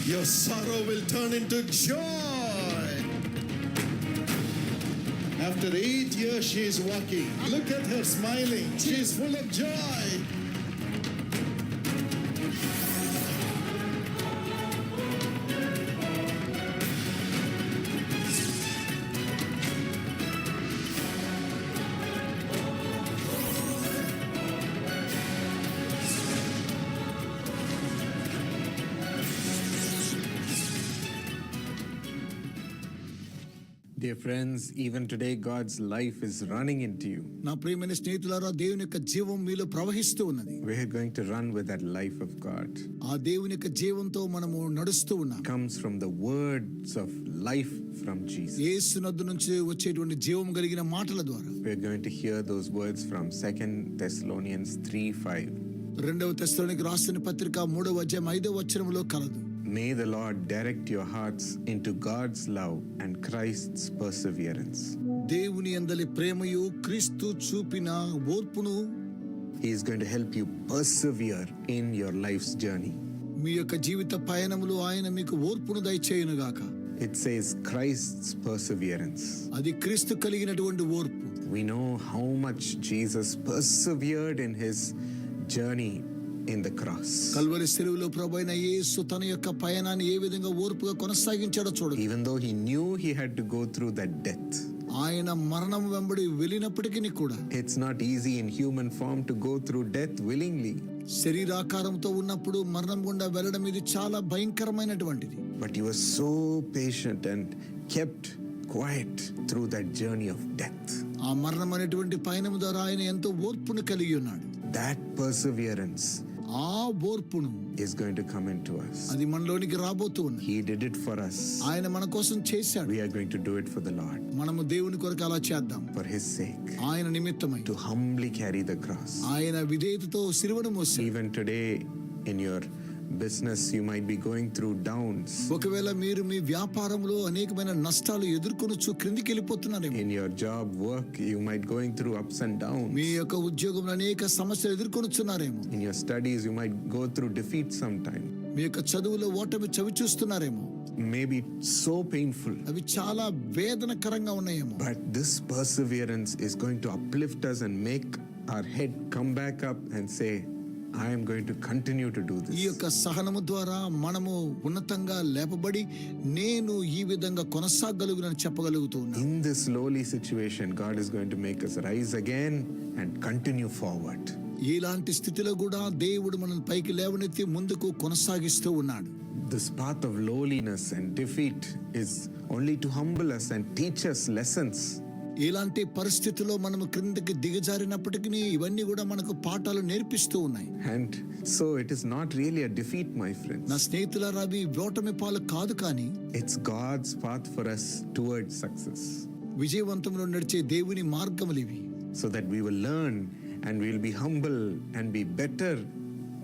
Your sorrow will turn into joy. After 8 years she is walking. Look at her smiling. She is full of joy. Dear friends, even today God's life is running into you. నా ప్రియమైన స్నేహితులారా, దేవుని యొక్క జీవం మీలో ప్రవహిస్తూ ఉన్నది. We are going to run with that life of God. ఆ దేవుని యొక్క జీవంతో మనము నడుస్తూ ఉన్నాం. It comes from the words of life from Jesus. యేసునద్దు నుంచి వచ్చేటువంటి జీవం కలిగిన మాటల ద్వారా. We are going to hear those words from 2 Thessalonians 3:5. రెండవ తెస్సలోనికీ రాసిన పత్రిక 3వ అధ్యాయం 5వ వచనములో కలదు. May the Lord direct your hearts into God's love and Christ's perseverance. దేవుని యందలి ప్రేమయు క్రీస్తు చూపిన ఓర్పును He is going to help you persevere in your life's journey. మీ యొక్క జీవిత పయనములో ఆయన మీకు ఓర్పును దయచేయును గాక. It says Christ's perseverance. అది క్రీస్తు కలిగినటువంటి ఓర్పు. We know how much Jesus persevered in his journey in the cross. Calvary శిలువలో ప్రభువైన యేసు తన యొక్క పయనాన్ని ఏ విధంగా ఓర్పుగా కొనసాగించాడో చూడండి. Even though he knew he had to go through that death. ఆయన మరణం వెంబడి వెళ్ళినప్పటికీ కూడా It's not easy in human form to go through death willingly. శరీరాకారంతో ఉన్నప్పుడు మరణం గుండా వెళ్ళడం ఇది చాలా భయంకరమైనటువంటిది. But he was so patient and kept quiet through that journey of death. ఆ మరణం అనేటువంటి పయనం ద్వారా ఆయన ఎంతో ఓర్పును కలిగి ఉన్నాడు. That perseverance ఆ ఓర్పును is going to come into us. అది మనలోనికి రాబోతూ ఉన్నది. He did it for us. ఆయన మన కోసం చేశాడు. We are going to do it for the Lord. మనము దేవుని కొరకు అలా చేద్దాం. For his sake. ఆయన నిమిత్తమై. To humbly carry the cross. ఆయన విధేయతతో సిలువను మోసాడు. Even today in your business you might be going through downs. ఒకవేళ మీరు మీ వ్యాపారంలో అనేకమైన నష్టాలు ఎదుర్కొనొచ్చు, క్రిందికి వెళ్ళిపోతున్నారేమో. In your job work you might going through ups and downs. మీ యొక్క ఉద్యోగంలో అనేక సమస్యలు ఎదుర్కొనొచ్చున్నారేమో. In your studies you might go through defeat sometime. మీ యొక్క చదువులో ఓటమి చవి చూస్తున్నారేమో. Maybe so painful. అవి చాలా వేదనకరంగా ఉన్నాయేమో. But this perseverance is going to uplift us and make our head come back up and say, I am going to continue to do this. ఈ యొక్క సహనము ద్వారా మనము ఉన్నతంగా లేపబడి నేను ఈ విధంగా కొనసాగలుగునని చెప్పగలుగుతూ ఉన్నాను. In this lowly situation God is going to make us rise again and continue forward. ఇలాంటి స్థితిలో కూడా దేవుడు మనల్ని పైకి లేవనెత్తి ముందుకు కొనసాగిస్తూ ఉన్నాడు. This path of lowliness and defeat is only to humble us and teach us lessons. ఇలాంటి పరిస్థితుల్లో మనము క్రిందకి దిగజారినప్పటికీ ఇవన్నీ కూడా మనకు పాఠాలు నేర్పిస్తూ ఉన్నాయి. And so it is not really a defeat, my friends. నా స్నేహితులారా, అవి ఓటమి పాలు కాదు, కానీ It's God's path for us towards success. విజయవంతంలో నడిచే దేవుని మార్గములు ఇవి. So that we will learn and we will be humble and be better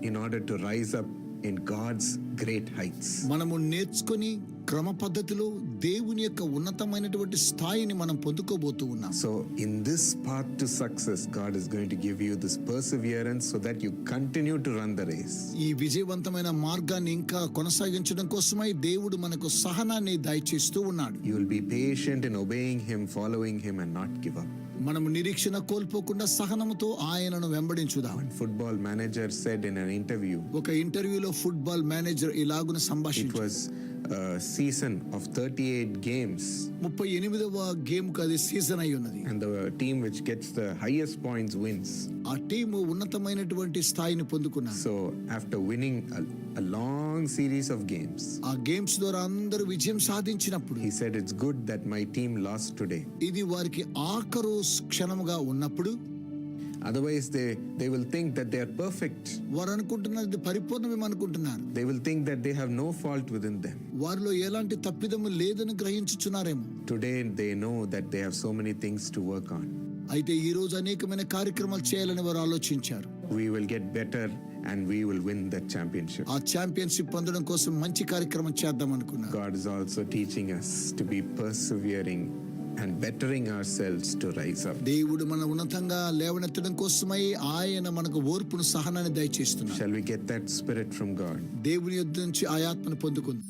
in order to rise up in God's great heights. మనము నేర్చుకొని క్రమ పద్ధతిలో దేవుని యొక్క ఉన్నతమైనటువంటి స్థాయిని మనం పొందుకోబోతూ ఉన్నాం. So in this path to success God is going to give you this perseverance so that you continue to run the race. ఈ విజయవంతమైన మార్గాన్ని ఇంకా కొనసాగించడం కోసమై దేవుడు మనకు సహనాన్ని దయచేస్తూ ఉన్నాడు. You will be patient in obeying him, following him and not give up. మనము నిరీక్షణ కోల్పోకుండా సహనముతో ఆయనను వెంబడించుదాం. One football manager said in an interview, ఒక ఇంటర్వ్యూలో ఫుట్బాల్ మేనేజర్ ఇలాగున it సంభాషించాడు. was a season of 38 games 38వ గేమ్ కు అది సీజన్ అయి ఉన్నది. and the team which gets the highest points wins. ఆ టీము ఉన్నతమైనటువంటి స్థాయిని పొందుకున్నారు. So after winning a long series of games, ఆ గేమ్స్ ద్వారా అందరూ విజయం సాధించినప్పుడు he said, it's good that my team lost today. ఇది వారికి ఆఖరు క్షణముగా ఉన్నప్పుడు, otherwise they will think that they are perfect. వారు అనుకుంటున్నది పరిపూర్ణమేమో అనుకుంటున్నారు. They will think that they have no fault within them. వారిలో ఎలాంటి తప్పిదము లేదని గ్రహించుచున్నారేమో. Today they know that they have so many things to work on. అయితే ఈ రోజు అనేకమైన కార్యక్రమాలు చేయాలని వారు ఆలోచించారు. We will get better and we will win that championship. ఆ ఛాంపియన్షిప్ పొందడం కోసం మంచి కార్యక్రమం చేద్దాం అనుకున్నారు. God is also teaching us to be persevering and bettering ourselves to rise up. దేవుడు మన ఉన్నతంగా లేవనెత్తడం కోసమై ఆయన మనకు ఓర్పును సహనాన్ని దయచేస్తున్నాడు. Shall we get that spirit from God? దేవుని యొద్ద నుంచి ఆ ఆత్మను పొందుకుంది.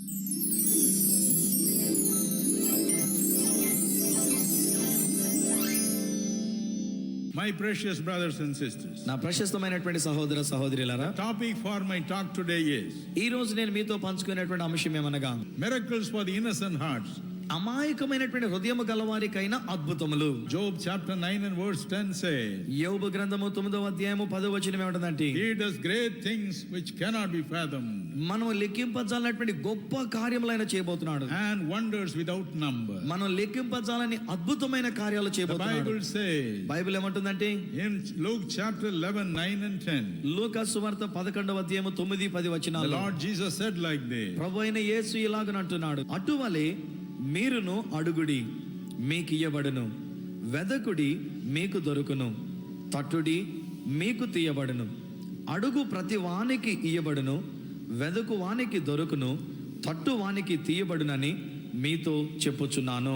My precious brothers and sisters, నా ప్రశస్తమైనటువంటి సహోదర సహోదరులారా, topic for my talk today is ఈ రోజు నేను మీతో పంచుకునేటువంటి అంశం ఏమనగా miracles for the innocent hearts. అమాయకమైనటువంటి హృదయము గలవారికైన అద్భుతములు. Job chapter 9 and verse 10 says, యోబు గ్రంథము 9వ అధ్యాయము 10వ వచనం ఏమంటుందంటే, He does great things which cannot be fathomed, మనం లెక్కింపజాలనటువంటి గొప్ప కార్యములైన చేయబోతున్నాడు. and wonders without number. మనం లెక్కింపజాలని అద్భుతమైన కార్యాలు The చేయబోతున్నాడు. Bible says బైబిల్ ఏమంటుందంటే, in Luke chapter 11, 9 and 10, లూకా సువార్త 11వ అధ్యాయము 9, 10 the వచనాలు Lord Jesus said like this, ప్రభు అయిన యేసు ఇలాగనంటున్నాడు, అటువలే మీరును అడుగుడి మీకు ఇయ్యబడును, వెదకుడి మీకు దొరుకును, తట్టుడి మీకు తీయబడును, అడుగు ప్రతి వానికి ఇయ్యబడును, వెదకు వానికి దొరుకును, తట్టు వానికి తీయబడునని మీతో చెప్పుచున్నాను.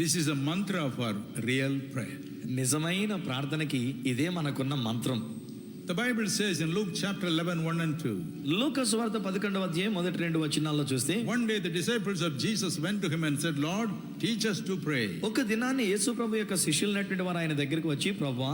this is a mantra for real prayer. నిజమైన ప్రార్థనకి ఇదే మనకున్న మంత్రం. The Bible says in Luke chapter 11, 1 and 2, లూకా సువార్త 11వ అధ్యాయం మొదటి 2 వచనాల్లో చూస్తే, one day the disciples of Jesus went to him and said, Lord, teach us to pray. ఒక దినాన్ని యేసు ప్రభు యొక్క శిష్యులైనటువంటి వారు ఆయన దగ్గరికి వచ్చి, ప్రభువా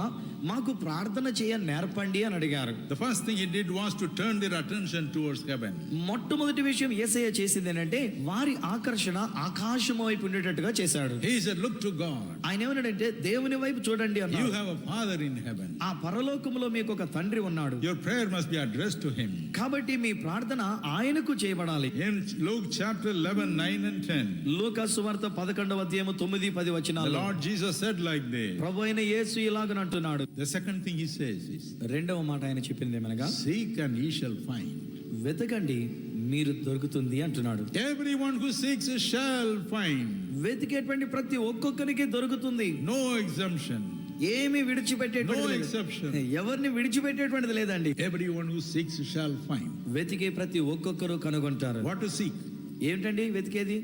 మాకు ప్రార్థన చేయ నేర్పండి అని అడిగారు. The first thing he did was to turn their attention towards heaven. మొట్టమొదటి విషయం యేసయ్య చేసింది ఏంటంటే వారి ఆకర్షణ ఆకాశం వైపు ఉండేటట్టుగా చేశాడు. He said, look to God. ఆయన ఏమన్నాడంటే దేవుని వైపు చూడండి You అన్నాడు. have a Father in heaven. ఆ పరలోకములో మీకు ఒక తండ్రి ఉన్నాడు, Your prayer must be addressed to him. కాబట్టి మీ ప్రార్థన ఆయనకు చేయబడాలి. In Luke chapter 11, 9 and 10, లూకా సువార్త 11వ అధ్యాయము 9, 10 the వచనాలు Lord Jesus said like this. ప్రభు అయిన యేసు ఇలాగనంటున్నాడు. The second thing he says is, రెండవ మాట ఆయన చెప్పింది ఏమనగా, seek and ye shall find. వెతకండి మీరు దొరుకుతుంది అంటున్నాడు. Everyone who seeks shall find. వెతికేటువంటి ప్రతి ఒక్కొక్కరికి దొరుకుతుంది. No exemption. ఏమి No విడిచిపెట్టేటువంటి exception. ఎవరిని విడిచిపెట్టేటువంటిది లేదండి. Everyone who seeks shall find. వెతికే ప్రతి ఒక్కొక్కరు కనుగొంటారు. What to seek? ఏంటండి వెతికేది?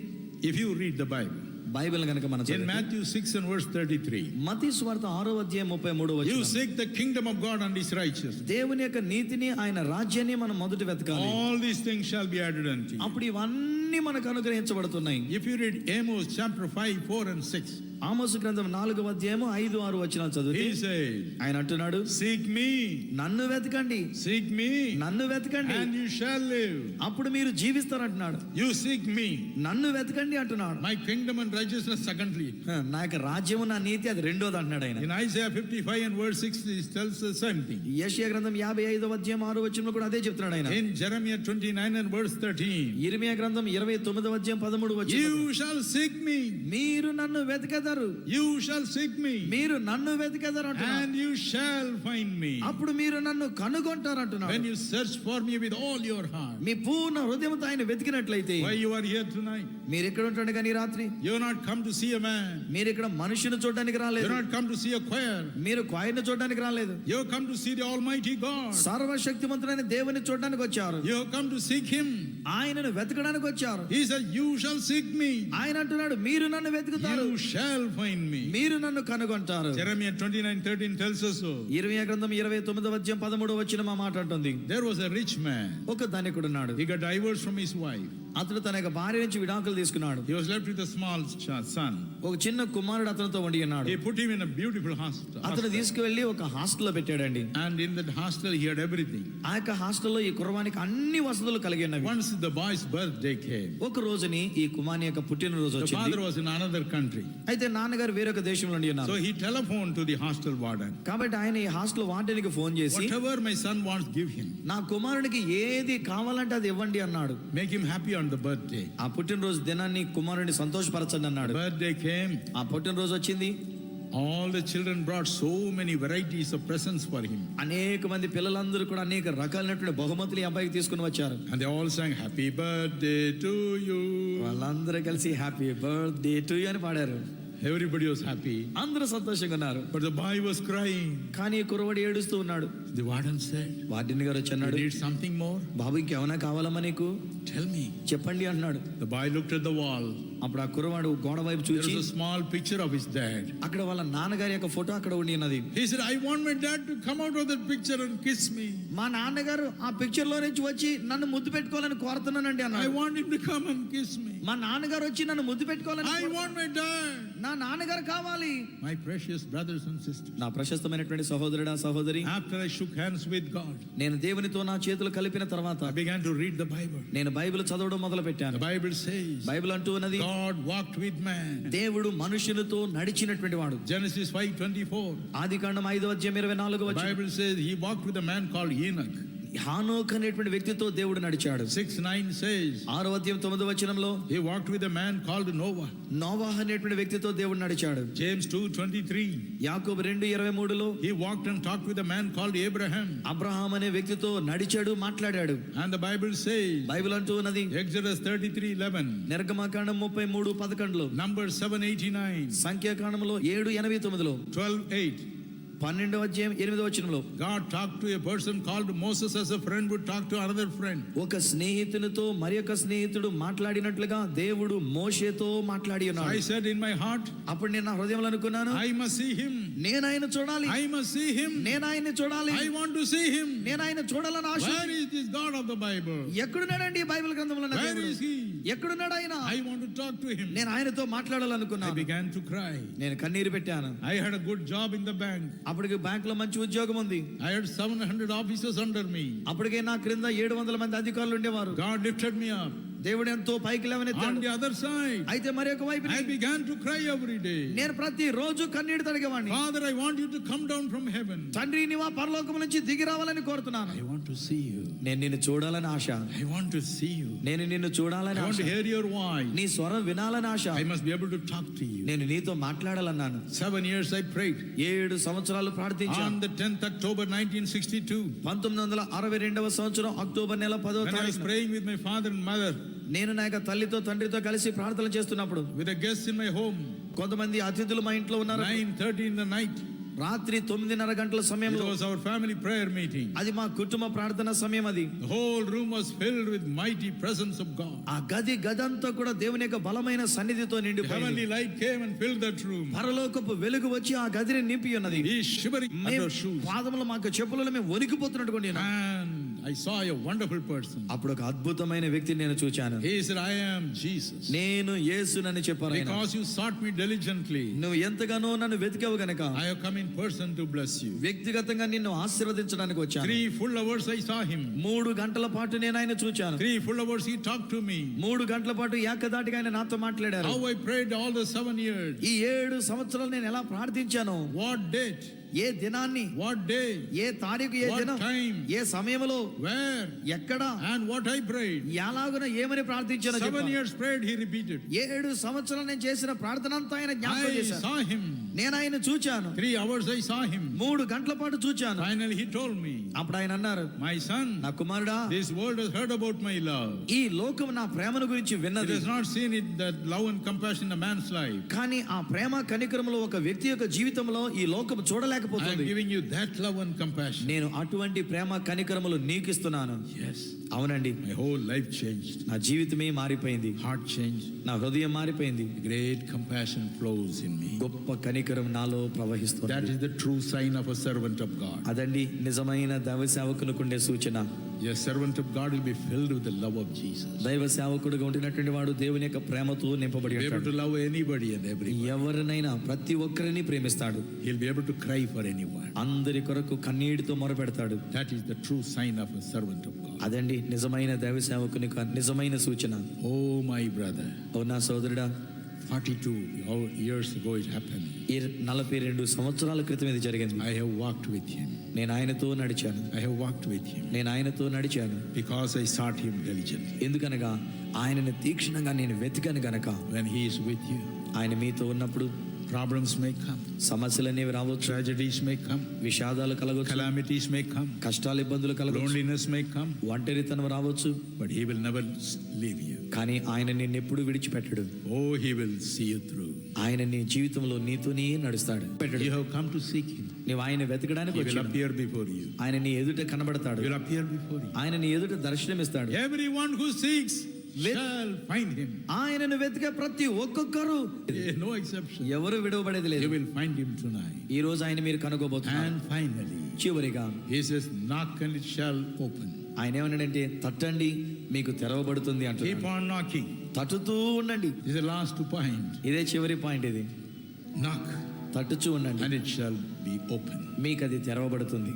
If you read the Bible, Bible కనుక మనం in చదివితే, Matthew 6 and verse 33, మత్తయి సువార్త 6వ అధ్యాయం 33వ you వచనం, seek the kingdom of God and his righteousness. దేవుని యొక్క నీతిని ఆయన రాజ్యాన్ని మనం మొదట వెతకాలి. All these things shall be added unto you. అప్పుడు ఇవన్నీ మనకు అనుగ్రహించబడుతున్నాయి. If you read Amos chapter 5, 4 and 6, ఆమోసు గ్రంథం 4వ అధ్యాయము 5, 6 వచనాలు చదివితే he says, ఆయన అంటున్నాడు, seek me, నన్ను వెతకండి, seek me, నన్ను వెతకండి, and you shall live. అప్పుడు మీరు జీవిస్తారంటున్నాడు. You seek me, నన్ను వెతకండి అంటున్నాడు. my kingdom and righteousness secondly. నా యొక్క రాజ్యము నా నీతి అది రెండోది అంటున్నాడు ఆయన. In Isaiah 55 and verse 6, it tells the same thing. యెషయా గ్రంథం 55వ అధ్యాయం 6వ వచనంలో కూడా అదే చెప్తున్నాడు ఆయన. In Jeremiah 29 and verse 13, ఇర్మియా గ్రంథం 29వ అధ్యాయం 13వ వచనం, you shall seek me, మీరు నన్ను వెతకెదరు, you shall seek me, మీరు నన్ను వెతకెదరు అంటున్నాడు. and you shall find me. అప్పుడు మీరు నన్ను కనుగొంటారు అంటున్నాడు. When you search for me with all your heart. మీ పూర్ణ హృదయంతో ఆయన వెతికినట్లయితే. Why you are here tonight? మీరు ఎక్కడ ఉంటాడు కానీ రాత్రి? You have not come to see a man. మీరు ఇక్కడ మనుషుని చూడడానికి You రాలేదు. have not come to see a choir. మీరు క్వైర్ని చూడడానికి రాలేదు. You have come to see the Almighty God. సర్వశక్తిమంతుడైన దేవుని చూడడానికి వచ్చారు. You have come to seek Him. ఆయనను వెతకడానికి వచ్చారు. He said, you shall seek me. ఆయన అంటున్నాడు మీరు నన్ను వెతుకుతారు, You shall find me. మీరు నన్ను కనుగొంటారు. Jeremiah 29:13 tells us so. ఇర్మియా గ్రంథం 29వ అధ్యాయం 13వ వచనం ఆ మాట అంటుంది. There was a rich man. ఒక ధనికుడు ఉన్నాడు. He got divorced from his wife. అతడు తన యొక్క భార్య నుంచి విడాకులు తీసుకున్నాడు. He was left with a small son. ఒక చిన్న కుమారుడు అతనితో ఉండి ఉన్నాడు. He put him in a beautiful hostel. అతను తీసుకువెళ్ళి ఒక హాస్టల్లో పెట్టాడండి. And in that hostel he had everything. ఆ యొక్క హాస్టల్లో ఈ కుర్రవానికి అన్ని వసతులు కలిగి ఉన్నవి. Once the boy's birthday came. ఒక రోజుని ఈ కుమారుని యొక్క పుట్టినరోజు The వచ్చింది. father was in another country. అయితే నాన్నగారు వేరొక దేశంలో ఉండి ఉన్నారు. So he telephoned to the hostel warden. కాబట్టి ఆయన ఈ హాస్టల్ వార్డెన్కి ఫోన్ చేసి, Whatever my son wants, give him. నా కుమారునికి ఏది కావాలంటే అది ఇవ్వండి అన్నాడు. Make him happy on the birthday. ఆ పుట్టినరోజు దినాన్ని కుమారుని సంతోషపరచండి అన్నాడు. Birthday came. ఆ పుట్టినరోజు వచ్చింది. All the children brought so many varieties of presents for him. అనేక మంది పిల్లలందరూ కూడా అనేక రకాలైనటువంటి బహుమతులు ఈ అబ్బాయికి తీసుకుని వచ్చారు. And they all sang happy birthday to you. వాళ్ళందరూ కలిసి హ్యాపీ బర్త్డే టు యు అని పాడారు. Everybody was happy. అందరూ సంతోషంగా ఉన్నారు. But the boy was crying. కానీ ఈ కుర్రవాడు ఏడుస్తూ ఉన్నాడు. The warden said, వార్డెన్ గారు వచ్చి you అన్నాడు, need something more? బాబు ఇంకేమైనా కావాలమ్మా నీకు Tell me. చెప్పండి అంటున్నాడు. The boy looked at the wall. ఆ అప్పుడు ఆ కుర్రవాడు గోడ వైపు There చూసి was a small picture of his dad. అక్కడ వాళ్ళ నాన్నగారి యొక్క ఫోటో అక్కడ ఉండి ఉన్నది. He said, I want my dad to come out of that picture and kiss me. మా నాన్నగారు ఆ పిక్చర్ లో నుంచి వచ్చి నన్ను ముద్దు పెట్టుకోవాలని కోరుతున్నానండి I అన్నాడు. want him to come and kiss me. మా నాన్నగారు వచ్చి నన్ను ముద్దు పెట్టుకోవాలని I want my dad. నా నాన్నగారు కావాలి. My precious brothers and sisters. నా ప్రశస్తమైనటువంటి సహోదరుడా సహోదరి, After I shook hands with God, నేను దేవునితో నా చేతులు కలిపిన తర్వాత I began to read the Bible. నేను బైబిల్ చదవడం మొదలు The పెట్టాను. Bible says, బైబిల్ అంటూ ఉన్నది, God walked with man. దేవుడు మనుషులతో నడిచినటువంటి వాడు. Genesis 5:24. ఆదికాండం 5:24 The వచనం. Bible says he walked with a man called Enoch. Enoch అనేటువంటి వ్యక్తితో దేవుడు నడిచాడు. 6:9 says 6:9 వచనంలో he walked with a man called Noah. Noah అనేటువంటి వ్యక్తితో దేవుడు నడిచాడు. James 2:23. యాకోబు 2:23లో He walked and talked with a man called Abraham. Abraham అనే వ్యక్తితో నడిచాడు, మాట్లాడాడు. And the Bible says, Bible అంటూ ఉన్నది, Exodus 33:11, నిర్గమకాండం 33:11లో, Numbers 7:89, సంఖ్యాకాండంలో 7:89లో, 12:8. 12:8 వచనంలో God talked to a person called Moses as a friend would talk to another friend. ఒక స్నేహితునితో మరి ఒక స్నేహితుడు మాట్లాడినట్లుగా దేవుడు మోషేతో మాట్లాడి So ఉన్నాడు. I said in my heart, అప్పుడు నేను నా హృదయంలో అనుకున్నాను, I must see him. నేను ఆయన చూడాలి, I must see him. నేను ఆయన్ని చూడాలి, I want to see him. నేను ఆయన చూడాలని ఆశ. Where is this God of the Bible? ఎక్కడున్నాడండి ఈ బైబిల్ గ్రంథంలో నా Where దేవుడు? is he? ఎక్కడున్నాడు ఆయన? I want to talk to him. నేను ఆయనతో I మాట్లాడాలనుకున్నాను. began to cry. నేను కన్నీరు పెట్టాను. I had a good job in the bank. అప్పటికి బ్యాంక్ లో మంచి ఉద్యోగం ఉంది. I had 700 officers under me. అప్పటికే నా క్రింద 700 మంది అధికారులు ఉండేవారు. God lifted me up. దేవుడు ఎంతో పైకి On లేవనెత్తాడు. the other side, అయితే మరి ఒక వైపు I began to cry every day. నేను ప్రతి రోజు కన్నీరు తడిగేవాడిని. Father, I want you to come down from heaven. తండ్రి, నీవా పరలోకం నుంచి దిగి రావాలని కోరుతున్నాను. I want to see you. నేను నిన్ను చూడాలని ఆశ. I want to see you. నేను నిన్ను I చూడాలని want Asha. to hear your voice. నీ స్వరం వినాలని ఆశ. I must be able to talk to you. నేను నీతో మాట్లాడాలన్నాను. 7 years I prayed. 7 సంవత్సరాలు On ప్రార్థించాను. the 10th October 1962, 1962 సంవత్సరం అక్టోబర్ నెల 10వ when I was తారీఖున praying with my father and mother, నేను నా యొక్క తల్లితో తండ్రితో కలిసి ప్రార్థన చేస్తున్నప్పుడు with a guest in my home, కొంతమంది అతిథులు మా ఇంట్లో ఉన్నారు. 9:30 in the night, రాత్రి 9:30 గంటల it సమయంలో was our family prayer meeting. అది మా కుటుంబ ప్రార్థన సమయం. అది The whole room was filled with mighty presence of God. ఆ గదంతా కూడా దేవుని యొక్క బలమైన సన్నిధితో The నిండిపోయింది. heavenly light came and filled that room. పరలోకపు వెలుగు వచ్చి ఆ గదిని నింపి ఉన్నది. He is shivering మేము under shoes. పాదములు మాకు చెప్పులలో మేము వణికిపోతున్నట్టుగా ఉన్నాను. And I saw a wonderful person. అప్పుడు ఒక అద్భుతమైన వ్యక్తిని నేను చూచాను. He said, I am Jesus. నేను యేసునని చెప్పారు ఆయన. Because you sought me diligently, నువ్వు ఎంతగానో నన్ను వెతికావు గనక I have come in person to bless you. వ్యక్తిగతంగా నిన్ను ఆశీర్వదించడానికి వచ్చాను. 3 full hours I saw him. 3 గంటల పాటు నేను ఆయన చూచాను. 3 full hours he talked to me. 3 గంటల పాటు ఏకదాటిగా ఆయన నాతో మాట్లాడారు. How I prayed all the 7 years. ఈ 7 సంవత్సరాలు నేను ఎలా ప్రార్థించాను. What date? ఏ దినాన్ని, What day? ఏ తారీఖు, ఏ What దినం, time? ఏ సమయంలో, Where? ఎక్కడ, And what I prayed. ఎలాగున ఏమని ప్రార్థించానో 7 చెప్పాను. years prayed, he repeated. 7 సంవత్సరాలు నేను చేసిన ప్రార్థన అంతా ఆయన జ్ఞాపకం I చేశాను. saw him. నేను ఆయన చూచాను. 3 hours I saw him. 3 గంటల పాటు చూచాను. Finally he told me, అప్పుడు ఆయన అన్నారు, my son, నా కుమారుడా, this world has heard about my love. ఈ లోకం నా ప్రేమను గురించి It విన్నది, has not seen it, that love and compassion in a man's life. కానీ ఆ ప్రేమ కనికరములో ఒక వ్యక్తి యొక్క జీవితంలో ఈ లోకం I am చూడలేకపోతుంది. giving you that love and compassion. నేను అటువంటి ప్రేమ కనికరములు నీకు ఇస్తున్నాను. Yes. అవునండి, My whole life changed. నా జీవితమే మారిపోయింది, Heart changed. నా హృదయం మారిపోయింది. Great compassion flows in me. గొప్ప కనికరం నాలో That ప్రవహిస్తుంది. is the true sign of a servant of God. అదండి నిజమైన దైవ సేవకునికుండే సూచన. A servant of God will be filled with the love of Jesus. దైవ సేవకుడుగా ఉంటున్నటువంటి వాడు దేవుని యొక్క ప్రేమతో నింపబడి He'll be able ఉంటాడు. to love anybody and everyone. ఎవరినైనా ప్రతి ఒక్కరిని ప్రేమిస్తాడు. He'll be able to cry for anyone. అందరి కొరకు కన్నీటితో మొరపెడతాడు. That is the true sign of a servant of God. అదండి నిజమైన దైవ సేవకుని నిజమైన సూచన. Oh, my brother. ఓ నా సోదరుడా, 42 years ago it happened. 42 సంవత్సరాల క్రితం ఇది జరిగింది. I have walked with him. నేను ఆయనతో నడిచాను. I have walked with him నేను ఆయనతో నడిచాను. because I sought him diligently. ఎందుకనగా ఆయనను తీక్షణంగా నేను వెతికాను గనక. When he is with you, ఆయన మీతో ఉన్నప్పుడు problems may come, సమస్యలు అనేవి రావచ్చు, tragedies may come, విషాదాలు కలగవచ్చు, calamities may come, కష్టాలు ఇబ్బందులు కలగవచ్చు, loneliness may come, ఒంటరితనం రావచ్చు, but he will never leave you. కానీ ఆయన నిన్ను ఎప్పుడు విడిచిపెట్టడు. Oh, he will see you through. ఆయన నీ జీవితంలో నీతోనే నడుస్తాడు. You have come to seek him. నీవు ఆయన వెతకడానికి He will వచ్చావు. appear before you. ఆయన నీ ఎదుట He కనబడతాడు. will appear before you. ఆయన నీ ఎదుట దర్శనమిస్తాడు. Everyone who seeks shall find him. ఆయనను వెతికే ప్రతి ఒక్కొక్కరు, No exception. ఎవరు విడవబడేది You లేదు. will find him tonight. ఈ రోజు ఆయన మీరు కనుగోబోతున్నారు. And finally, చివరిగా he says, knock and it shall open. ఆయన ఏమన్నాడంటే, తట్టండి మీకు తెరవబడుతుంది Keep అంటున్నాడు. on knocking. తట్టుతూ ఉండండి. This is the last point. ఇదే చివరి పాయింట్. ఇది Knock తట్టుచూ ఉండండి, and it shall be open. మీకు అది తెరవబడుతుంది.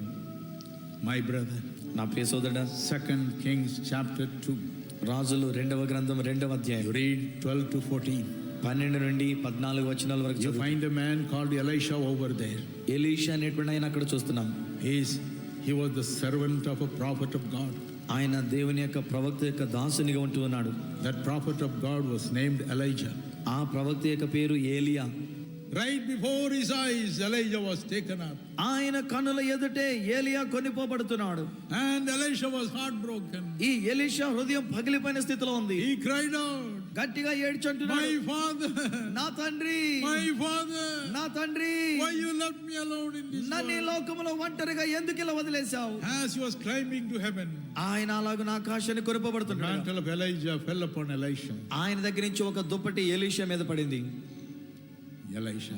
My brother, నా ప్రియ సోదరుడా, 2 Kings chapter 2. రాజులు 2వ గ్రంథం 2వ You అధ్యాయం read 12 to 14. 12 నుండి 14 వచనాల వరకు You చదువు. find a man called Elisha over there. Elisha అనేటువంటి ఆయన అక్కడ చూస్తున్నాం. He was the servant of a prophet of God. ఆయన దేవుని యొక్క ప్రవక్త యొక్క దాసునిగా ఉంటూ ఉన్నాడు. That prophet of God was named Elijah. ఆ ప్రవక్త యొక్క పేరు ఏలియా. Right before his eyes, Elijah was taken up. ఆయన కన్నుల ఎదుటే ఏలియా కొనిపోబడుతున్నాడు. And Elisha was heartbroken. ఈ ఎలీషా హృదయం పగిలిపోయిన స్థితిలో ఉంది. He cried out, గట్టిగా ఏడ్చుంటున్నాడు, My father, నా తండ్రి, my father, నా తండ్రి, why you left me alone in this నన్ను ఈ world? లోకములో ఒంటరిగా ఎందుకు ఇలా వదిలేశావు? As he was climbing to heaven, ఆయన అలాగ ఆకాశాన్ని the కొనిపోబడుతున్నాడు. mantle of Elijah fell upon Elisha. ఆయన దగ్గర నుంచి ఒక దుప్పటి ఎలీషా మీద పడింది. Elisha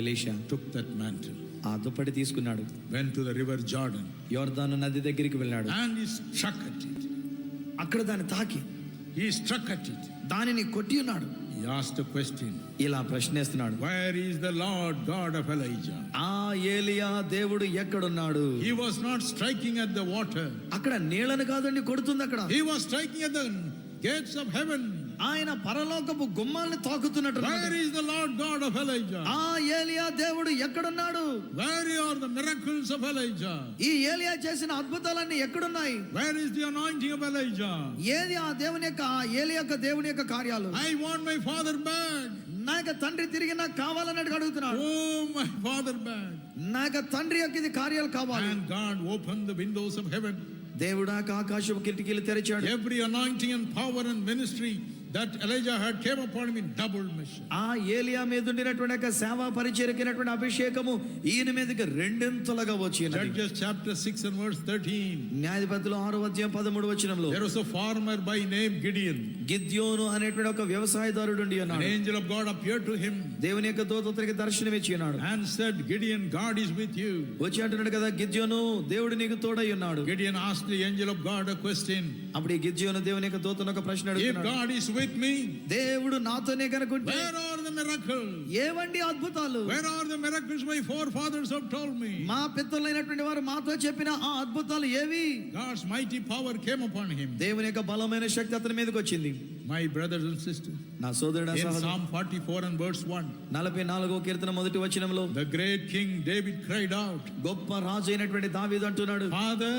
Elisha took that mantle, ఆ దుప్పటి తీసుకున్నాడు, went to the river Jordan, యోర్దాను నది దగ్గరికి వెళ్ళాడు. and he struck at it. అక్కడ దాన్ని తాకి He struck at it. దానిని కొట్టి ఉన్నాడు. He asked a question. ఇలా ప్రశ్నిస్తున్నాడు, Where is the Lord God of Elijah? ఆ ఏలియా దేవుడు ఎక్కడున్నాడు? He was not striking at the water. అక్కడ నీళ్లను కాదండి కొడుతుంది. అక్కడ He was striking at the gates of heaven. ఆయన పరలోకపు గుమ్మాలను తాకుతున్నట్టు. Where is the Lord God of Elijah? ఆ ఏలియా దేవుడు ఎక్కడున్నాడు? Where are the miracles of Elijah? ఈ ఏలియా చేసిన అద్భుతాలన్నీ ఎక్కడున్నాయి? Where is the anointing of Elijah? ఏది ఆ దేవుని యొక్క, ఆ ఏలియా యొక్క దేవుని యొక్క కార్యాలు? I want my father back. నా యొక్క తండ్రి తిరిగి నాకు కావాలన్నట్టు అడుగుతున్నాడు. Oh, my father back. నా యొక్క తండ్రి యొక్క ఇది కార్యాలు కావాలి. And God opened the windows of heaven. దేవుడు ఆకాశపు కిటికీలు తెరిచాడు. Every anointing and power and ministry that Elijah had came upon him in double measure. ఆ ఏలియా మీద ఉండినటువంటి యొక్క సేవా పరిచర్యకినటువంటి అభిషేకము ఈయన మీదకి రెండింతలుగా వచ్చింది. Judges chapter 6 and verse 13. న్యాయాధిపతులు 6వ అధ్యాయం 13వ వచనంలో, There was a farmer by name Gideon. గిద్యోను అనేటువంటి ఒక వ్యవసాయదారుడు ఉండి An ఉన్నాడు. angel of God appeared to him దేవుని యొక్క దూత అతనికి దర్శనం ఇచ్చి ఉన్నాడు. and said, Gideon, God is with you. వచ్చి అంటున్నాడు కదా, గిద్యోను దేవుడు నీకు తోడై ఉన్నాడు. Gideon asked the angel of God a question. అప్పుడు ఈ గిద్యోను దేవుని యొక్క దూతను ఒక ప్రశ్న If అడుగుతున్నాడు. God is with me, దేవుడు నాతోనే కనుకుంటే where are the miracles? ఏవండి అద్భుతాలు? Where are the miracles my forefathers have told me? మా పితరులైనటువంటి వారు మాతో చెప్పిన ఆ అద్భుతాలు ఏవి? God's mighty power came upon him. దేవుని యొక్క బలమైన శక్తి అతని మీదకి వచ్చింది. My brothers and sisters, నా సోదరుడా, in సహోదరుడా, Psalm 44 and verse 1, 44వ కీర్తన మొదటి వచనంలో the great king David cried out, గొప్ప రాజు అయినటువంటి దావీదు అంటున్నాడు, Father,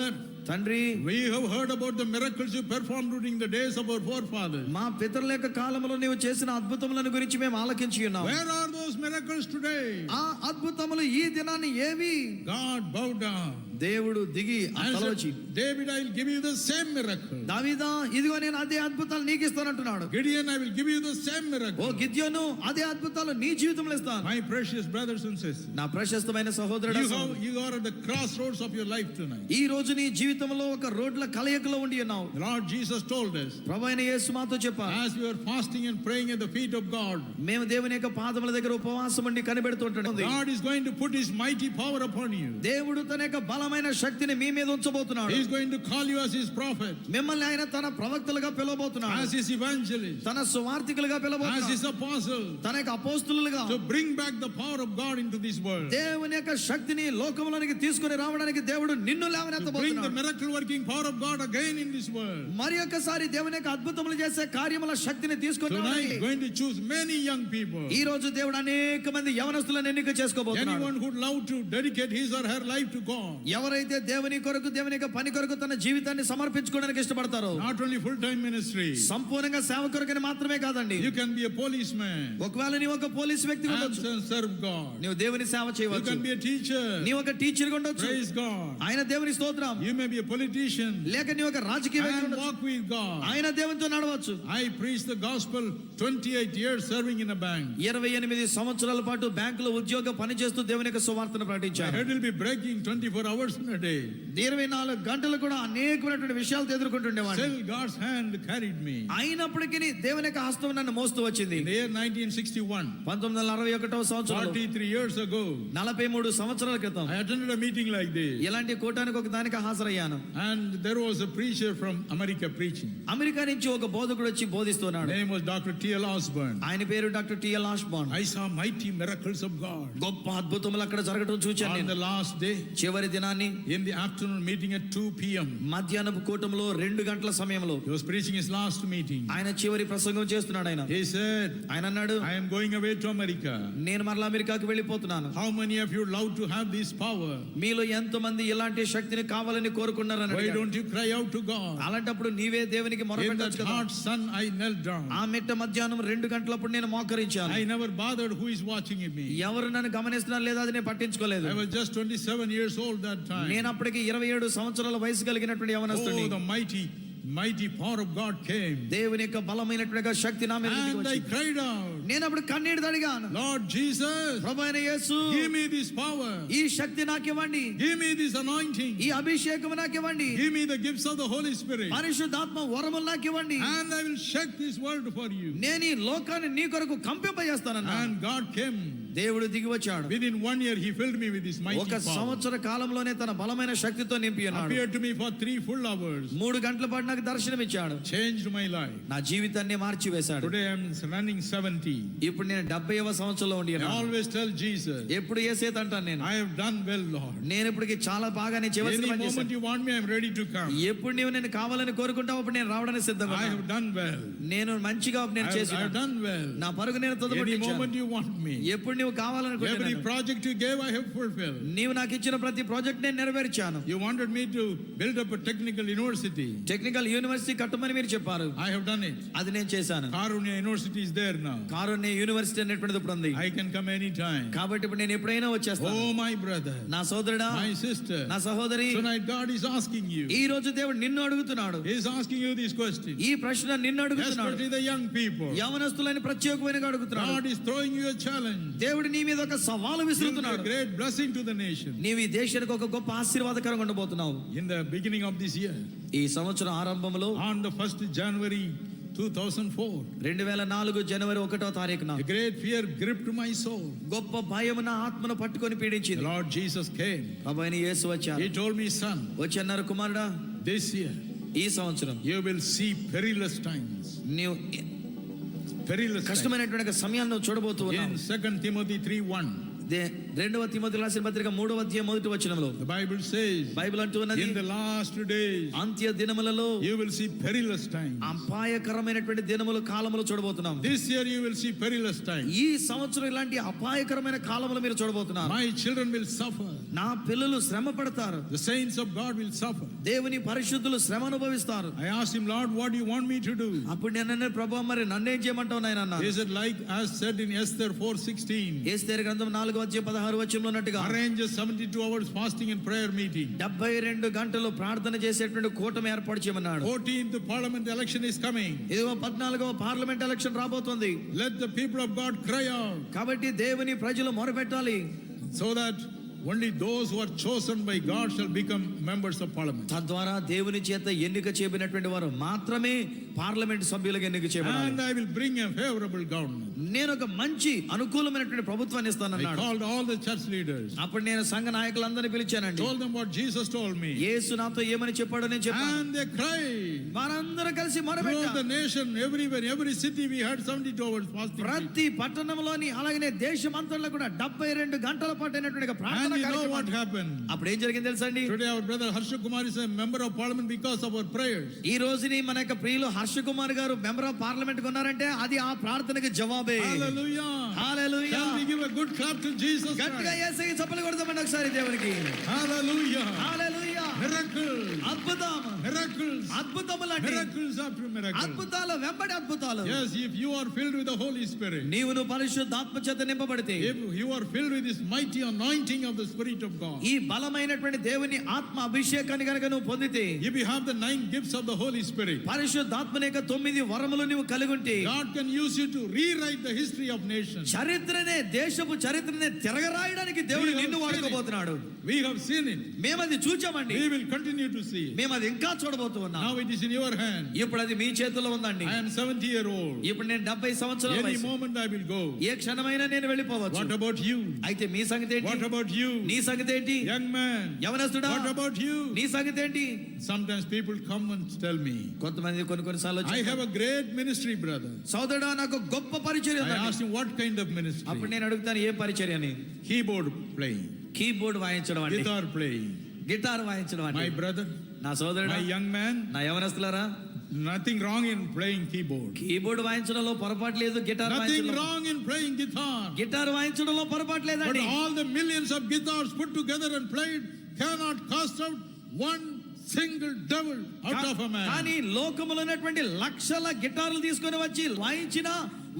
తండ్రి, we have heard about the miracles you performed during the days of our forefathers. మా పితరుల యొక్క కాలంలో నీవు చేసిన అద్భుతములను గురించి మేము ఆలకించి ఉన్నాం. Where are those miracles today? ఆ అద్భుతములు ఈ దినాన్ని ఏవి? God bowed down దేవుడు దిగి ఆ and తలవచి, said, David, I will give you the same miracle. దావీదా, ఇదిగో నేను అదే అద్భుతాలు నీకు ఇస్తానంటున్నాడు. Gideon, I will give you the same oh miracle. గిద్యోను, అదే అద్భుతాలు నీ జీవితంలో ఇస్తాను. My precious brothers and sisters, నా ప్రశస్తమైన సహోదరుడా, you are at the crossroads of your life tonight. ఈ రోజు నీ జీవితంలో ఒక రోడ్ల కలయికలో ఉండి ఉన్నావు. The Lord Jesus told us, ప్రభువైన యేసు మాతో చెప్పారు, as we were fasting and praying at the feet of God, మేము దేవుని యొక్క పాదముల దగ్గర ఉపవాసం ఉండి కనిపెడుతుంటాం. God is going to put His mighty power upon you. దేవుడు తన యొక్క బలమైన శక్తిని మీ మీద ఉంచబోతున్నాడు. He is going to call you as His prophet, మిమ్మల్ని ఆయన తన ప్రవక్తలుగా పిలవబోతున్నాడు, as His evangelist, తన సువార్థికులుగా as పిలవబోతున్నాడు, His apostle, తన యొక్క అపోస్తులుగా to bring back the power of God into this world, దేవుని యొక్క శక్తిని లోకములోనికి తీసుకుని రావడానికి దేవుడు నిన్ను to bring the లేవనెత్తబోతున్నాడు. miracle working power of God again in this world. మరి ఒక్కసారి దేవుని యొక్క అద్భుతములు చేసే కార్యముల శక్తిని తీసుకుని Tonight, going to choose many young people, ఈ రోజు దేవుడు అనేక మంది యవనస్తులను ఎన్నిక చేసుకోబోతున్నాడు. anyone who would love to dedicate his or her life to God. ఎవరైతే దేవుని కొరకు, దేవుని యొక్క పని కొరకు తన జీవితాన్ని సమర్పించుకోవడానికి ఇష్టపడతారో, Not only full-time ministry, సంపూర్ణంగా సేవ కొరకని మాత్రమే కాదండి. you can be a policeman ఒకవేళ నీవు ఒక పోలీస్ వ్యక్తి and ఉండొచ్చు, serve God. నీవు దేవుని సేవ You చేయవచ్చు. can be a teacher, నీవు ఒక టీచర్ గా ఉండొచ్చు, praise God. ఆయన దేవుని స్తోత్రం. You may be a politician లేక నీవు ఒక రాజకీయ వ్యక్తి and ఉండొచ్చు, walk with God. ఆయన దేవునితో నడవచ్చు. I preached the gospel 28 years serving in a bank. 28 సంవత్సరాల పాటు బ్యాంకులో ఉద్యోగ పని చేస్తూ దేవుని యొక్క సువార్తను My ప్రకటించారు. head will be breaking 24 hours hours in a day. 24 గంటలు కూడా అనేకమైనటువంటి విషయాలతో ఎదుర్కొంటుండేవాడిని. Still God's hand carried me. అయినప్పటికీ దేవుని యొక్క హస్తం నన్ను మోస్తూ వచ్చింది. In the year 1961, 1961వ సంవత్సరంలో 43 years ago, 43 సంవత్సరాల క్రితం I attended a meeting like this. ఇలాంటి కూటానికి ఒక దానికి హాజరయ్యాను. And there was a preacher from America preaching. America నుంచి ఒక బోధకుడు వచ్చి బోధిస్తున్నాడు. His name was Dr. T.L. Osborne. ఆయన పేరు doctor TL Osborne. I saw mighty miracles of God. గొప్ప అద్భుతములు అక్కడ జరగడం చూచాను On నేను. the last day, చివరి దినాన్ని in the afternoon meeting at 2 p.m., మధ్యాహ్నపు కూటంలో 2 గంటల సమయంలో he was preaching his last meeting. ఆయన చివరి ప్రసంగం చేస్తున్నాడు. He said, ఆయన అన్నాడు, I am going away to America. నేను మరలా అమెరికాకు వెళ్ళిపోతున్నాను. How many of you love to have this power? మీలో ఎంతమంది ఇలాంటి శక్తిని కావాలని కోరుకున్నారని Why అడిగాడు. don't you cry out to God? అలాంటప్పుడు నీవే దేవునికి In that మొరపెట్టొచ్చు కదా. hot sun, I knelt down. ఆ మిట్ట మధ్యాహ్నం 2 గంటలప్పుడు నేను మోకరించాను. I never bothered who is watching me. ఎవరు నన్ను గమనిస్తున్నారు లేదా అది నేను పట్టించుకోలేదు. I was just 27 years old that time. నేను అప్పటికి 27 సంవత్సరాల వయసు కలిగినటువంటి యవనస్తుడిని. Oh, the mighty power of God came. దేవుని యొక్క బలమైనటువంటి శక్తి నా మీద దిగి And I వచ్చింది. cried out, నేను అప్పుడు కన్నీరు తడిగాను. Lord Jesus, ప్రభువైన యేసు, give me this power. ఈ శక్తి నాకు ఇవ్వండి. Give me this anointing. ఈ అభిషేకం నాకు ఇవ్వండి. Give me the gifts of the Holy Spirit. పరిశుద్ధాత్మ వరములు నాకు ఇవ్వండి. And I will shake this world for you. నేను ఈ లోకాన్ని నీ కొరకు కంపింపజేస్తానన్నా. And God came. దేవుడు దిగి వచ్చాడు. Within 1 year, He filled me with His mighty ఒక power. సంవత్సర కాలంలోనే తన బలమైన శక్తితో నింపి ఉన్నాడు. Appeared to me for 3 full hours. 3 గంటల పాటు నాకు దర్శనమిచ్చాడు. Changed my life. నా జీవితాన్ని మార్చి వేశాడు. Today I am running 70. ఇప్పుడు నేను 70వ సంవత్సరంలో ఉండి I ఉన్నాను. always tell Jesus, ఎప్పుడు యేసేత అంటాను నేను, I have done well, Lord. నేను ఇప్పటికి చాలా బాగా నేను చేయవలసిన Any పని moment చేశాను. you want me, I am ready to come. ఎప్పుడు నీవు నేను కావాలని కోరుకుంటావు అప్పుడు నేను రావడానికి సిద్ధంగా I ఉన్నాను. have done well. నేను మంచిగా నేను I చేశాను. have done well. నా పరుగు నేను Any తొదపట్టించాను. moment you want me. ఎప్పుడు నీవు Every కావాలనుకుంటున్నావు project you gave, I have fulfilled. నీవు నాకు ఇచ్చిన ప్రతి ప్రాజెక్ట్ నేను నెరవేర్చాను. You wanted me to build up a technical university. Technical university కట్టమని మీరు చెప్పారు. I have done it. అది నేను చేశాను. Karunya University is there now. Karunya university అనేటువంటిది ఇప్పుడు ఉంది. I can come anytime. కాబట్టి ఇప్పుడు నేను ఎప్పుడైనా వచ్చేస్తాను. Oh, my brother, నా సోదరుడా, my sister. నా సహోదరి, Tonight God is asking you. ఈ రోజు దేవుడు నిన్ను అడుగుతున్నాడు. He is asking you this question. ఈ ప్రశ్న నిన్ను అడుగుతున్నాడు. Especially the young people. యవనస్తులని ప్రత్యేకమైన అడుగుతున్నాడు. God is throwing you a challenge. దేవుడు నీ మీద ఒక సవాలు You'll be విసురుతున్నాడు. a great blessing to the nation. నీవు ఈ దేశానికి ఒక గొప్ప ఆశీర్వాదకరంగా ఉండబోతున్నావు. In the beginning of this year, ఈ సంవత్సరం ఆరంభంలో on the 1st January 2004, 2004 జనవరి 1వ తారీఖున a great fear gripped my soul. గొప్ప భయం నా ఆత్మను పట్టుకొని The పీడించింది. Lord Jesus came. ప్రభువైన యేసు వచ్చారు. He told me, son, వచ్చి అన్నారు, కుమారుడా, this year ఈ సంవత్సరం you will see perilous times. నీవు Perilous times. కష్టమైనటువంటి సమయాన్ని నువ్వు చూడబోతూ In ఉన్నావు. 2 Timothy 3:1, 2వ తిమోతి రాసిన పత్రిక 3వ అధ్యాయం 1వ వచనంలో the Bible says, బైబిల్ అంటూ ఉన్నది, in the last days అంత్య దినములలో you will see perilous times. అపాయకరమైనటువంటి దినములు కాలములు చూడబోతున్నాం. This year you will see perilous times. ఈ సంవత్సరం ఇలాంటి అపాయకరమైన కాలములు మీరు చూడబోతున్నారు. My children will suffer. నా పిల్లలు శ్రమ పడతారు. The saints of God will suffer. దేవుని పరిశుద్ధులు శ్రమ అనుభవిస్తారు. I asked him, Lord, what do you want me to do? అప్పుడు నేను అన్నాను, ప్రభువా, మరి నన్నేం చేయమంటావు నాయన అన్నాను. He said, like as said in Esther 4:16, ఎస్తేరు గ్రంథం 4వ అధ్యాయం 16వ వచనంలో ఉన్నట్టుగా arrange a 72 hours fasting and prayer meeting. 72 గంటలు ప్రార్థన చేసేటువంటి కూటమి ఏర్పాటు చేయమన్నాడు. 14th parliament election is coming. ఇదిగో 14వ పార్లమెంట్ ఎలక్షన్ రాబోతుంది. Let the people of God cry out, కాబట్టి దేవుని ప్రజలు మొరపెట్టాలి. so that only those who are chosen by God shall become members of parliament. తద్వారా దేవుని చేత ఎన్నిక చేయబడినటువంటి వారు మాత్రమే పార్లమెంట్ సభ్యులుగా ఎన్నిక చేయబడాలి. And I will bring a favorable government. నేను ఒక మంచి అనుకూలమైనటువంటి ప్రభుత్వాన్ని I ఇస్తానన్నాడు. called all the church leaders, అప్పుడు నేను సంఘ నాయకులందరినీ పిలిచానండి. told them what Jesus told me. యేసు నాతో ఏమని చెప్పాడో నేను చెప్పాను. And they cried. వారందరూ కలిసి Throughout మొరపెట్టారు. the nation, everywhere, every city, we had 72 hours fasting. ప్రతి పట్టణంలోని అలాగే దేశమంతట్లో కూడా 72 గంటల పాటు అయినటువంటి ప్రార్థన And you know కార్యక్రమం. what happened? అప్పుడు ఏం జరిగింది తెలుసా అండి? Today our brother Harsha Kumar is a member of parliament because of our prayers. ఈ రోజుని మన యొక్క ప్రియులు హర్ష కుమార్ గారు మెంబర్ ఆఫ్ పార్లమెంట్ కు ఉన్నారంటే అది ఆ ప్రార్థనకి జవాబే. Hallelujah. Hallelujah. Can we give a good clap to Jesus గట్టిగా Christ? యేసుకి చప్పట్లు కొడదామండి ఒకసారి దేవునికి. Hallelujah. హల్లెలూయా. Miracle. అద్భుతం. Miracle. miracles, అద్భుతములండి. miracles after miracles. అద్భుతాల వెంబడి అద్భుతాలు. Yes, if you are filled with the Holy Spirit, నీవును పరిశుద్ధాత్మ చేత నింపబడితే, if you are filled with this mighty anointing of the Spirit of God, ఈ బలమైనటువంటి దేవుని ఆత్మ అభిషేకాన్ని గనుక నువ్వు పొందితే, if you have the 9 gifts of the Holy Spirit, పరిశుద్ధాత్మని యొక్క 9 వరములు నీవు కలిగి ఉంటే, God can use you to rewrite the history of nations. చరిత్రనే, దేశపు చరిత్రనే తిరగరాయడానికి దేవుడు నిన్ను వాడుకోబోతున్నాడు. We have seen it. మేము అది చూచామండి. We will continue to see it. మేము అది ఇంకా చూడబోతూ ఉన్నాం. Now it is in your hand. ఇప్పుడు అది మీ చేతిలో ఉందండి. I am 70-year-old. ఇప్పుడు నేను 70 సంవత్సరాల Any వయసు. moment I will go. ఏ క్షణమైనా నేను వెళ్ళిపోవచ్చు. What about you? అయితే మీ సంగతి ఏంటి? What about you? నీ సంగతి ఏంటి? Young man. యవనస్తుడా, What about you? నీ సంగతి ఏంటి? Sometimes people come and tell me, కొంతమంది కొన్నిసార్లు I have a great ministry, brother. సోదరుడా, నాకు గొప్ప పరిచర్య I ఉందండి. asked him, what kind of ministry? అప్పుడు నేను అడుగుతాను, ఏ పరిచర్య అని. Keyboard playing, కీబోర్డ్ వాయించడం అండి. guitar playing. గిటార్ వాయించడం My అండి. brother, నా సోదరుడా, my young man, నా యవనస్తులారా, nothing wrong in playing keyboard. Keyboard వాయించడంలో పొరపాటు లేదు. గిటార్ Nothing వాయించడంలో, wrong in playing guitar. Guitar వాయించడంలో పొరపాటు But లేదండి. all the millions of guitars put together and played cannot cast out one single devil out of a man. కానీ లోకములో ఉన్నటువంటి లక్షల గిటార్లు తీసుకొని వచ్చి వాయించిన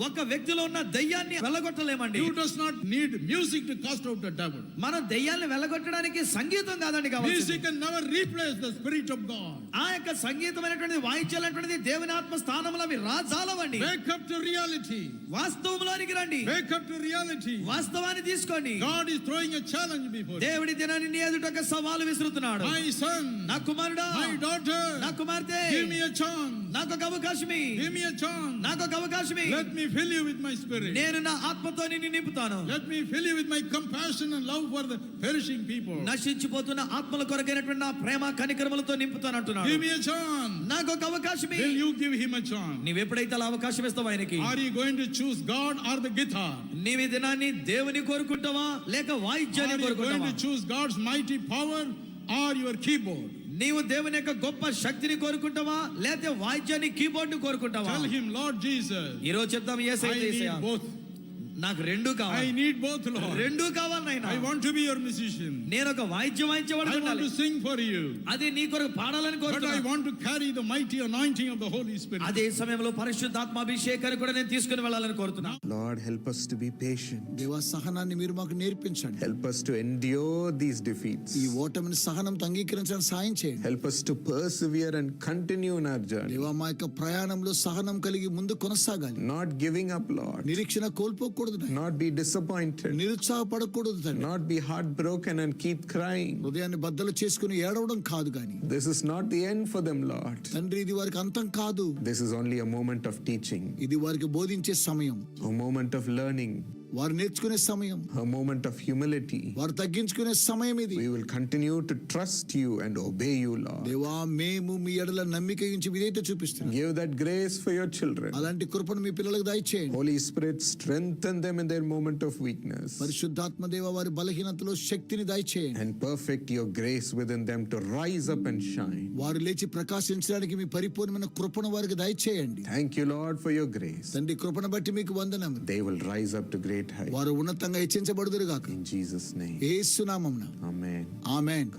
ఒక వ్యక్తిలో ఉన్న దయ్యాన్ని వెళ్ళగొట్టలేమండి. You does not need music to cast out the devil. మన దయ్యాన్ని వెళ్ళగొట్టడానికి సంగీతం కాదండి కావాలి. Music can never replace the Spirit of God. ఆ యొక్క సంగీతమైనటువంటి వాయించాలనేటువంటిది దేవుని ఆత్మ స్థానంలో అవి రాజాలవండి. Wake up to reality. వాస్తవంలోనికి రండి. Wake up to reality. వాస్తవాన్ని తీసుకోండి. God is throwing a challenge before you. దేవుడి దినాన్ని నీ ఎదుట ఒక సవాలు విసురుతున్నాడు. My son, నా కుమారుడా, my daughter, నా కుమార్తె, give me a chance. నాకు ఒక అవకాశమి, Give me a chance. నాకు ఒక అవకాశమి. Let me fill you with my spirit. నేను నా ఆత్మతో నిన్ను నింపుతాను. Let me fill you with my compassion and love for the perishing people. నశించిపోతున్న ఆత్మల కొరకైనటువంటి నా ప్రేమ కనికరములతో నింపుతాను అంటున్నాడు. Give me a chance. నాకు ఒక అవకాశమి. Will you give him a chance? నీవెప్పుడైతే అలా అవకాశం ఇస్తావు ఆయనకి, Are you going to choose God or the guitar? నీవి దినాన్ని దేవుని కోరుకుంటావా లేక Are వాయిద్యాన్ని you going కోరుకుంటావా? to choose God's mighty power or your keyboard? నీవు దేవుని యొక్క గొప్ప శక్తిని కోరుకుంటావా లేకపోతే వాయిద్యాన్ని, కీబోర్డ్ ని కోరుకుంటావా? Tell him, Lord Jesus, ఈ రోజు చెప్తాం, I యేసయ్య, need both. నాకు రెండు I కావాలి. need both, Lord. రెండు కావాలి నాయనా. I want to be your musician. నేను ఒక వాయిద్యం వాయించేవాడు I want ఉండాలి. to sing for you. అది నీ కొరకు పాడాలని But I కోరుతున్నాను. want to carry the mighty anointing of the Holy Spirit. అదే సమయంలో పరిశుద్ధాత్మ అభిషేకాన్ని కూడా నేను తీసుకుని వెళ్ళాలని కోరుతున్నాను. Lord, help us to be patient. దేవా, సహనాన్ని మీరు మాకు నేర్పించండి. Help us to endure these defeats. ఈ ఓటమిని సహనంతో అంగీకరించడానికి సాయం చేయండి. Help us to persevere and continue in our journey. దేవా, మా యొక్క ప్రయాణంలో సహనం కలిగి ముందు కొనసాగాలి. Not giving up, Lord. నిరీక్షణ కోల్పోకూడదు నాయనా. Not be disappointed. నిరుత్సాహపడకూడదు తండ్రి. Not be heartbroken and keep crying. హృదయాన్ని బద్దలు చేసుకుని ఏడవడం కాదు గాని This is not the end for them, Lord. తండ్రి, ఇది వారికి అంతం కాదు. This is only a moment of teaching, ఇది వారికి బోధించే సమయం, a moment of learning, వారు నేర్చుకునే సమయం, a moment of humility. వారు తగ్గించుకునే సమయం ఇది. We will continue to trust you and obey you, Lord. దేవా, మేము మీ ఎడల నమ్మిక ఉంచి విధేయత చూపిస్తున్నాం. Give that grace for your children. అలాంటి కృపను మీ పిల్లలకు దయచేయండి. Holy Spirit, strengthen them in their moment of weakness పరిశుద్ధాత్మ దేవ, వారి బలహీనతలో శక్తిని దయచేయండి. and perfect your grace within them to rise up and shine. వారు లేచి ప్రకాశించడానికి మీ పరిపూర్ణమైన కృపను వారికి దయచేయండి. Thank you, Lord, for your grace. తండ్రి, కృపను బట్టి మీకు వందనం. They will rise up to great heights. వారు ఉన్నతంగా హెచ్చించబడుదురు గాక. In Jesus' name. యేసు నామమున Amen. ఆమేన్.